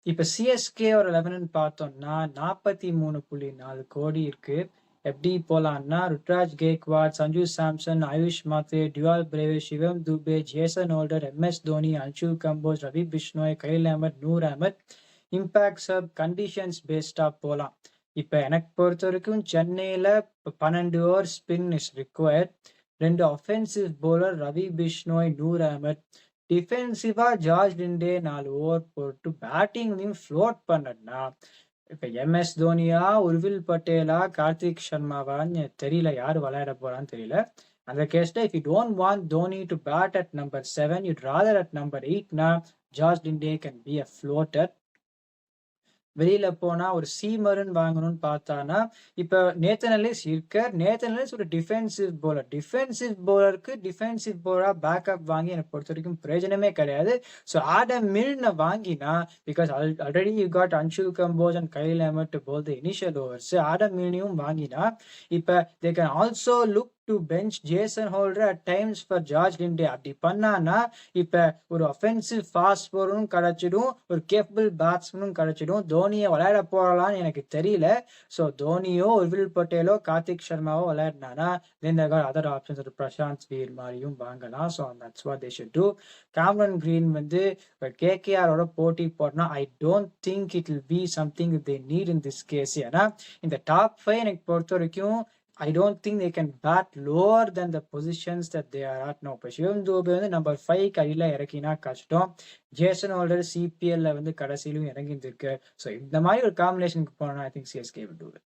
இப்ப சிஎஸ்கேவோட 11ன்னு பார்த்தோம்னா, 43.4 கோடி இருக்கு. எப்படி போலான்னா, Ruturaj Gaikwad, Sanju Samson, Ayush Mhatre, Dewald Brevis, Shivam Dube, Jason Holder, MS. Dhoni, Anshul Kamboj, Ravi Bishnoi, Khaleel Ahmed, Noor Ahmad, impact sub, conditions பேஸ்டா போலாம். இப்ப எனக்கு பொறுத்தவரைக்கும் சென்னையில 12 over spin is required. 2 offensive bowler Ravi Bishnoi, Noor Ahmad. டிஃபென்சிவா ஜார்ஜ் லிண்டே 4 ஓவர் போட்டு பேட்டிங்லையும் ஃப்ளோட் பண்ணனா, இப்ப எம்.எஸ். தோனியா, உர்வில் பட்டேலா, கார்த்திக் சர்மாவான்னு தெரியல யாரு விளையாட போறான்னு தெரியல. அந்த கேஸ்ல if you don't want Dhoni to bat at number 7, you'd rather at number 8 na George Linde can be a floater. வெளியில போனா ஒரு சீமரன் வாங்கணும்னு பார்த்தானா, இப்ப நேத்தன் எல்லிஸ் இருக்கார். நேத்தன் எல்லிஸ் ஒரு டிஃபென்சிவ் பவுலர். டிஃபென்சிவ் பவுலருக்கு டிஃபென்சிவ் பவுலரா பேக்கப் வாங்கி எனக்கு பொறுத்தவரைக்கும் பிரயோஜனமே கிடையாது. ஸோ ஆடம் மில்ன வாங்கினா, because already you got Anshul Kamboj and Khaleel Ahmed to bowl the initial overs. Adam மில்னையும் வாங்கினா, இப்ப they can also look to bench Jason Holder at times for George Linde. அப்படி பண்ணானா, இப்ப ஒரு ஒஃபென்சிவ் ஃபாஸ்ட் பவுலரும் கிடைச்சிடும், ஒரு கேப்பபிள் பேட்ஸ்மேனும் கிடைச்சிடும். தோனியை விளையாட போறலான்னு எனக்கு தெரியல. ஸோ தோனியோ, உர்வில் பட்டேலோ, கார்த்திக் சர்மாவோ விளையாடினானா, then they got other options. ஒரு பிரசாந்த் வீர் மாதிரியும் வாங்கலாம். So that's what they should do. Cameron Green வந்து கேகேஆரோட போட்டி போடனா, I don't think it will be something they need in this case. ஏன்னா இந்த டாப் 5 எனக்கு பொறுத்த வரைக்கும் I don't think they can bat lower than the positions that they are at now. இப்போ சிவம் தூபே வந்து நம்பர் 5 கையில இறக்கினா கஷ்டம். ஜேசன் ஹோல்டர் சிபிஎல்ல வந்து கடைசியிலும் இறங்கிட்டு இருக்கு. ஸோ இந்த மாதிரி ஒரு காம்பினேஷனுக்கு போனா I think CSK will do it.